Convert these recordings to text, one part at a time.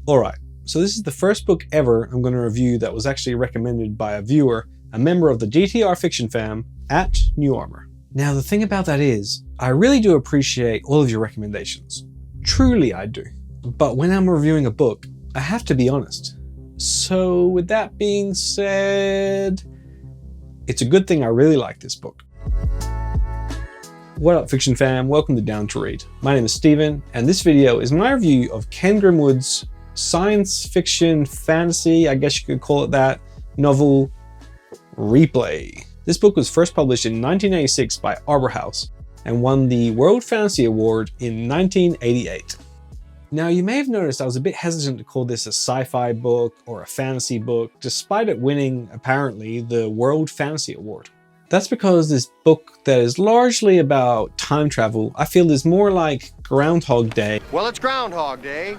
Alright, so this is the first book ever I'm going to review that was actually recommended by a viewer, a member of the GTR Fiction fam at New Armor. Now the thing about that is, I really do appreciate all of your recommendations. Truly I do. But when I'm reviewing a book, I have to be honest. So with that being said, it's a good thing I really like this book. What up Fiction fam, welcome to Down to Read. My name is Steven, and this video is my review of Ken Grimwood's science fiction fantasy, I guess you could call it that, novel Replay. This book was first published in 1986 by Arbor House and won the World Fantasy Award in 1988. Now you may have noticed I was a bit hesitant to call this a sci-fi book or a fantasy book, despite it winning, apparently, the World Fantasy Award. That's because this book that is largely about time travel, I feel is more like Groundhog Day. Well, it's Groundhog Day.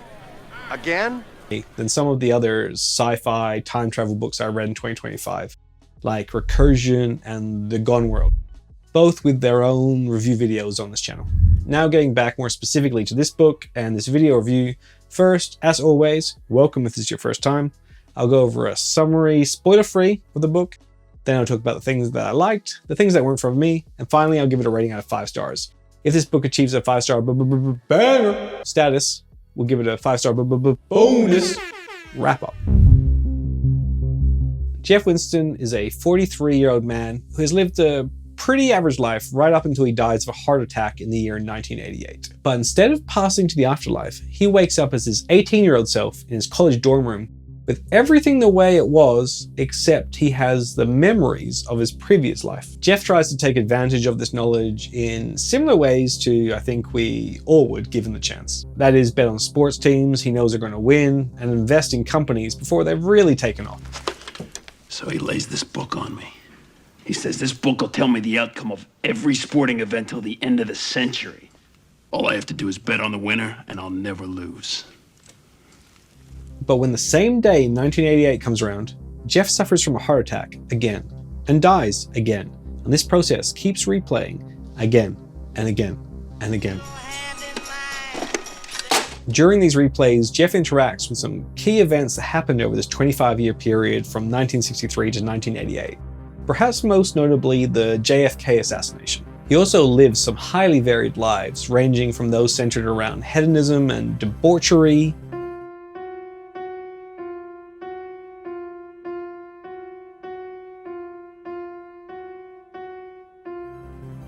Again? Than some of the other sci-fi time travel books I read in 2025, like Recursion and The Gone World, both with their own review videos on this channel. Now getting back more specifically to this book and this video review, first, as always, welcome if this is your first time. I'll go over a summary, spoiler-free of the book, then I'll talk about the things that I liked, the things that weren't for me, and finally I'll give it a rating out of 5 stars. If this book achieves a 5-star banger status, we'll give it a 5-star bonus wrap-up. Jeff Winston is a 43-year-old man who has lived a pretty average life right up until he dies of a heart attack in the year 1988. But instead of passing to the afterlife, he wakes up as his 18-year-old self in his college dorm room with everything the way it was, except he has the memories of his previous life. Jeff tries to take advantage of this knowledge in similar ways to I think we all would given the chance. That is, bet on sports teams he knows are going to win and invest in companies before they've really taken off. So he lays this book on me. He says this book will tell me the outcome of every sporting event till the end of the century. All I have to do is bet on the winner and I'll never lose. But when the same day 1988 comes around, Jeff suffers from a heart attack again and dies again. And this process keeps replaying again and again and again. During these replays, Jeff interacts with some key events that happened over this 25-year period from 1963 to 1988. Perhaps most notably the JFK assassination. He also lives some highly varied lives, ranging from those centered around hedonism and debauchery,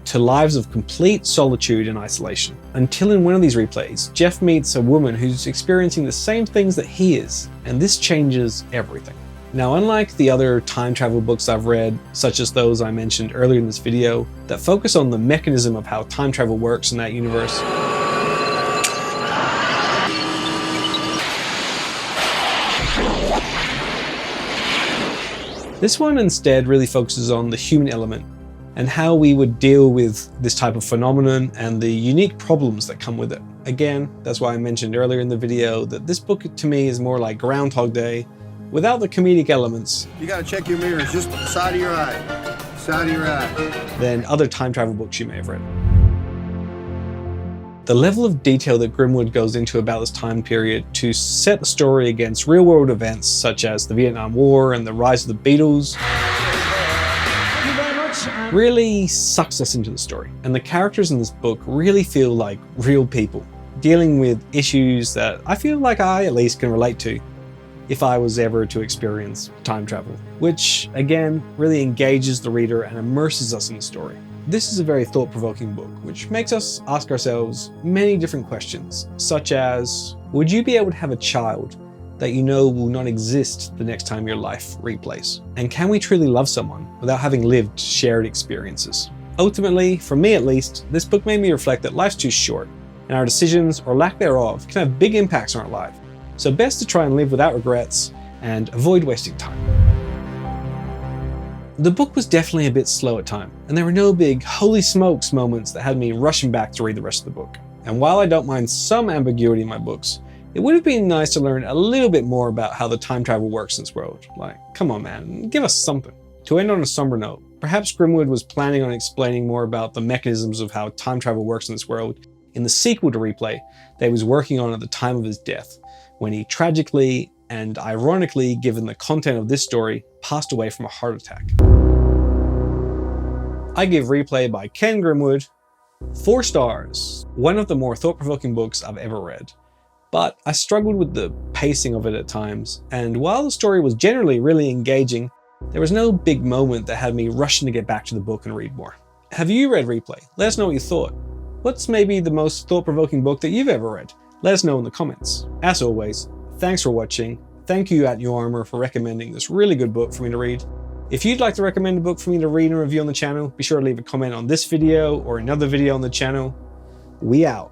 to lives of complete solitude and isolation. Until in one of these replays, Jeff meets a woman who's experiencing the same things that he is, and this changes everything. Now, unlike the other time travel books I've read, such as those I mentioned earlier in this video, that focus on the mechanism of how time travel works in that universe, this one instead really focuses on the human element and how we would deal with this type of phenomenon and the unique problems that come with it. Again, that's why I mentioned earlier in the video that this book to me is more like Groundhog Day, without the comedic elements. You gotta check your mirrors, just the side of your eye. Side of your eye. Than other time travel books you may have read. The level of detail that Grimwood goes into about this time period to set the story against real-world events such as the Vietnam War and the rise of the Beatles really sucks us into the story. And the characters in this book really feel like real people, dealing with issues that I feel like I at least can relate to if I was ever to experience time travel, which again really engages the reader and immerses us in the story. This is a very thought-provoking book, which makes us ask ourselves many different questions, such as, would you be able to have a child that you know will not exist the next time your life replays? And can we truly love someone without having lived shared experiences? Ultimately, for me at least, this book made me reflect that life's too short, and our decisions, or lack thereof, can have big impacts on our life. So best to try and live without regrets and avoid wasting time. The book was definitely a bit slow at times, and there were no big holy smokes moments that had me rushing back to read the rest of the book. And while I don't mind some ambiguity in my books, it would have been nice to learn a little bit more about how the time travel works in this world. Like, come on man, give us something. To end on a somber note, perhaps Grimwood was planning on explaining more about the mechanisms of how time travel works in this world in the sequel to Replay that he was working on at the time of his death, when he tragically and ironically, given the content of this story, passed away from a heart attack. I give Replay by Ken Grimwood 4 stars, one of the more thought-provoking books I've ever read. But I struggled with the pacing of it at times, and while the story was generally really engaging, there was no big moment that had me rushing to get back to the book and read more. Have you read Replay? Let us know what you thought. What's maybe the most thought-provoking book that you've ever read? Let us know in the comments. As always, thanks for watching. Thank you at Your Armor for recommending this really good book for me to read. If you'd like to recommend a book for me to read and review on the channel, be sure to leave a comment on this video or another video on the channel. We out.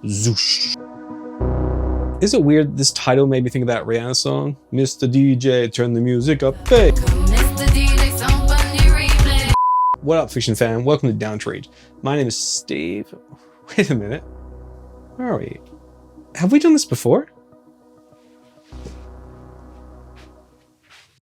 Zoosh. Is it weird this title made me think of that Rihanna song? Mr. DJ, turn the music up. Hey! What up, fiction fan? Welcome to Down to Read. My name is Steve. Wait a minute. Where are we? Have we done this before?